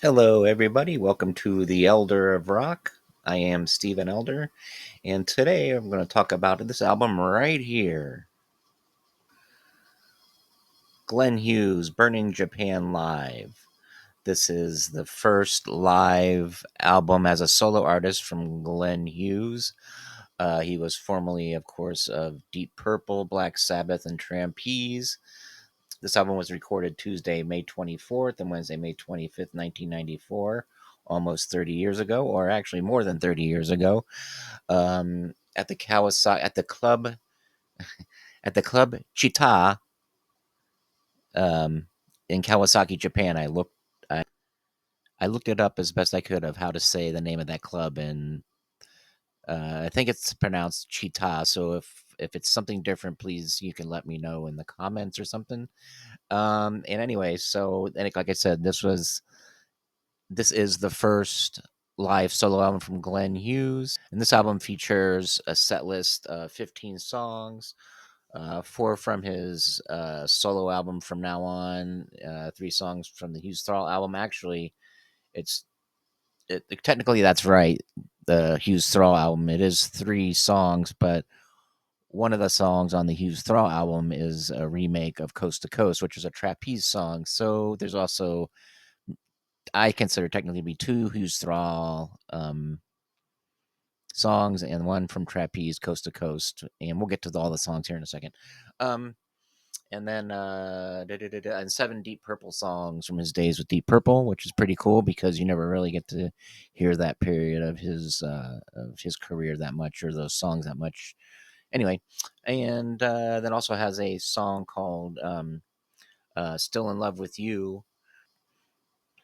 Hello, everybody. Welcome to the Elder of Rock. I am Stephen Elder, and today I'm going to talk about this album right here, Glenn Hughes, Burning Japan Live. This is the first live album as a solo artist from Glenn Hughes. He was formerly, of course, of Deep Purple, Black Sabbath, and Trapeze. This album was recorded Tuesday, May 24th and Wednesday, May 25th, 1994, almost 30 years ago, or actually more than 30 years ago, at the Kawasaki, at the club Chita, in Kawasaki, Japan. I looked it up as best I could of how to say the name of that club, and I think it's pronounced Chita. So if it's something different, please you can let me know in the comments or something. And anyway, so and like I said, this is the first live solo album from Glenn Hughes, and this album features a set list of 15 songs, four from his solo album From Now On, three songs from the Hughes Thrall album. Actually, it's technically that's right. The Hughes Thrall album, it is three songs, but one of the songs on the Hughes Thrall album is a remake of Coast to Coast, which is a trapeze song. So there's also, I consider technically to be two Hughes Thrall songs and one from Trapeze, Coast to Coast. And we'll get to all the songs here in a second. Um, and then and seven Deep Purple songs from his days with Deep Purple, which is pretty cool because you never really get to hear that period of his career that much, or those songs that much. Anyway, and then also has a song called "Still in Love with You."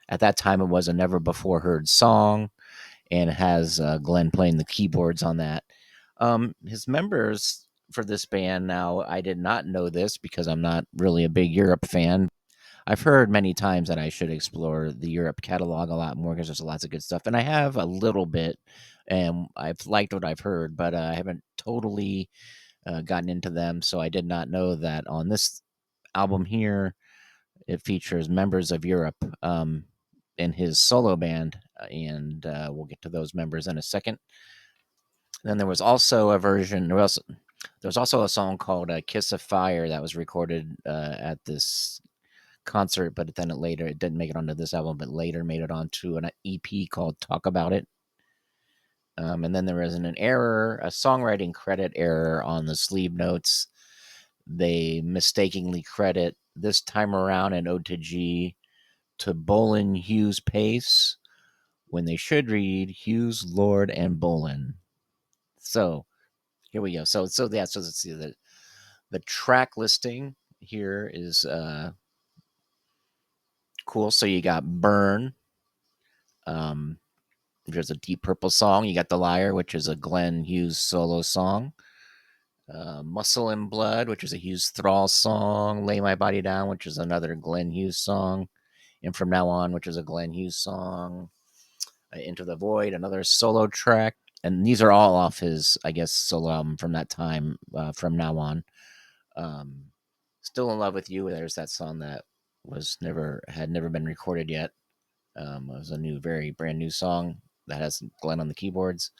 At that time, it was a never before heard song, and it has Glenn playing the keyboards on that. His members for this band, now I did not know this because I'm not really a big Europe fan. I've heard many times that I should explore the Europe catalog a lot more because there's lots of good stuff, and I have a little bit, and I've liked what I've heard, but I haven't totally gotten into them. So I did not know that on this album here, it features members of Europe in his solo band, and we'll get to those members in a second. Then there was also a version. There was also a song called "Kiss of Fire" that was recorded at this concert, but then it didn't make it onto this album, but later made it onto an EP called "Talk About It." And then there was an error, a songwriting credit error on the sleeve notes. They mistakenly credit "This Time Around" and "Ode to G" to Bolin Hughes Pace when they should read Hughes, Lord, and Bolin. So here we go. So let's see the track listing here is cool. So you got Burn, there's a Deep Purple song. You got The Liar, which is a Glenn Hughes solo song. Muscle and Blood, which is a Hughes Thrall song. Lay My Body Down, which is another Glenn Hughes song. And From Now On, which is a Glenn Hughes song. Into the Void, another solo track. And these are all off his, I guess, solo album from that time, From Now On. Still in Love with You, there's that song that had never been recorded yet. It was a very brand new song that has Glenn on the keyboards.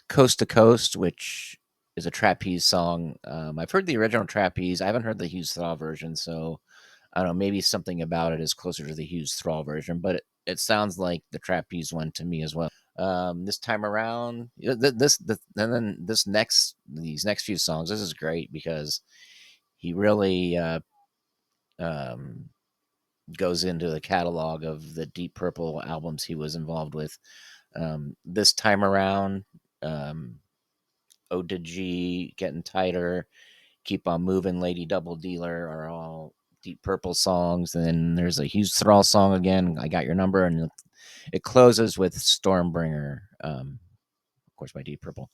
Coast to Coast, which is a trapeze song. I've heard the original trapeze. I haven't heard the Hughes Thrall version, so I don't know. Maybe something about it is closer to the Hughes Thrall version, but it sounds like the trapeze one to me as well. This time around, and then these next few songs, this is great because he really um, goes into the catalog of the Deep Purple albums he was involved with. This time around, Ode to G, Getting Tighter, Keep on Moving, Lady Double Dealer are all Deep Purple songs. And then there's a Hughes Thrall song again, I Got Your Number, and it closes with Stormbringer, of course, by Deep Purple.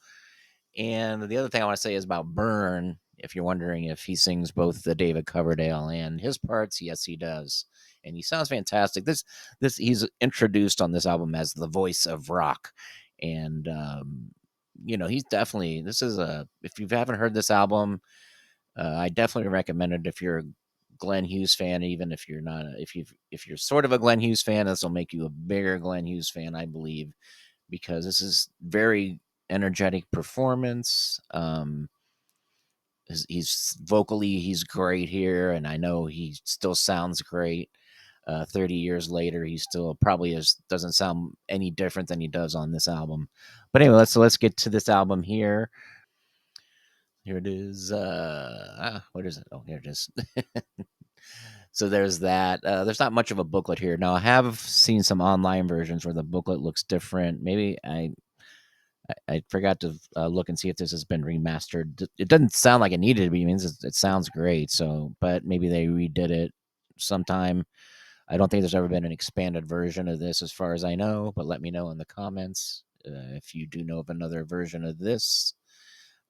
And the other thing I want to say is about Burn. If you're wondering if he sings both the David Coverdale and his parts, yes, he does, and he sounds fantastic. This he's introduced on this album as the voice of rock, and he's definitely, this is a, if you haven't heard this album, I definitely recommend it if you're a Glenn Hughes fan. Even if you're not, if you're sort of a Glenn Hughes fan, this will make you a bigger Glenn Hughes fan, I believe, because this is very energetic performance. He's vocally, he's great here, and I know he still sounds great. 30 years later, he still probably doesn't sound any different than he does on this album. But anyway, let's get to this album here. Here it is. What is it? Oh, here it is. So there's that. There's not much of a booklet here. Now I have seen some online versions where the booklet looks different. Maybe I forgot to look and see if this has been remastered. It doesn't sound like it needed to be. It means it sounds great. So, but maybe they redid it sometime. I don't think there's ever been an expanded version of this, as far as I know. But let me know in the comments if you do know of another version of this.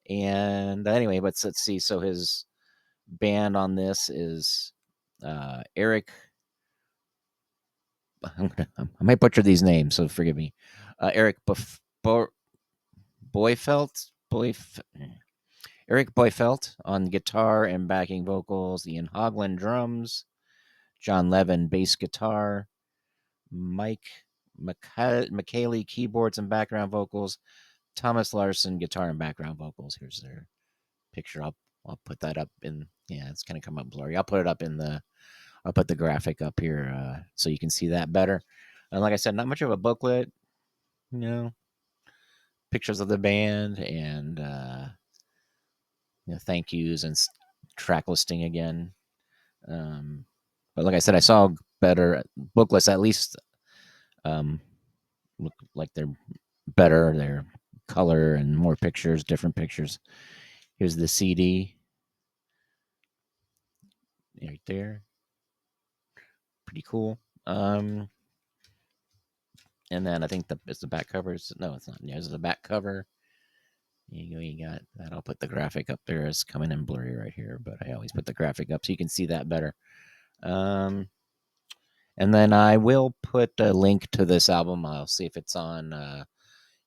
And anyway, let's see. So his band on this is Eric. I might butcher these names, so forgive me. Eric Boyfelt. Eric Boyfelt on guitar and backing vocals. Ian Hoglan drums. John Levin bass guitar. Mike McKaylee keyboards and background vocals. Thomas Larson guitar and background vocals. Here's their picture. I'll put that up in. Yeah, it's kind of come up blurry. I'll put it up in the. I'll put the graphic up here so you can see that better. And like I said, not much of a booklet. You know, pictures of the band and thank yous and track listing again. But like I said, I saw better booklets. At least look like they're better. They're color and more pictures, different pictures. Here's the CD right there. Pretty cool. And then I think it's the back cover. No, it's not. Yeah, it's the back cover. You got that. I'll put the graphic up there. It's coming in blurry right here, but I always put the graphic up so you can see that better. And then I will put a link to this album. I'll see if it's on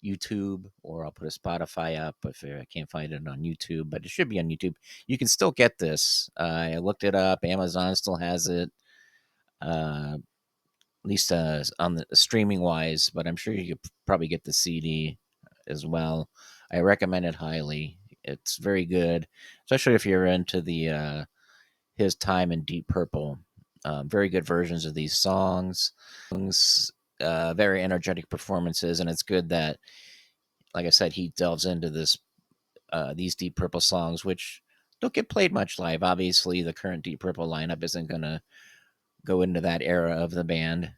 YouTube, or I'll put a Spotify up if I can't find it on YouTube, but it should be on YouTube. You can still get this. I looked it up. Amazon still has it, at least on the streaming wise, but I'm sure you could probably get the CD as well. I recommend it highly. It's very good, especially if you're into the his time in Deep Purple. Very good versions of these songs. Very energetic performances, and it's good that, like I said, he delves into these Deep Purple songs, which don't get played much live. Obviously, the current Deep Purple lineup isn't going to go into that era of the band.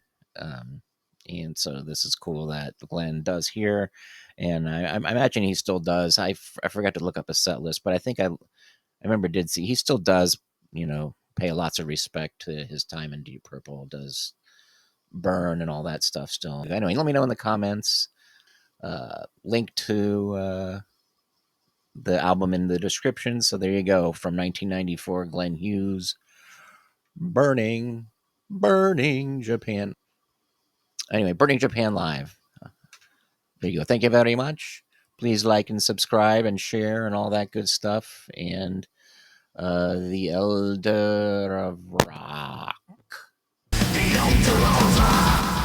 And so this is cool that Glenn does here. And I imagine he still does. I forgot to look up a set list, but I think I remember did see he still does, pay lots of respect to his time in Deep Purple, does Burn and all that stuff still. Anyway, let me know in the comments. Link to the album in the description. So there you go. From 1994, Glenn Hughes, Burning Japan. Anyway, Burning Japan Live. There you go. Thank you very much. Please like and subscribe and share and all that good stuff. And the Elder of Rock. The Elder of Rock.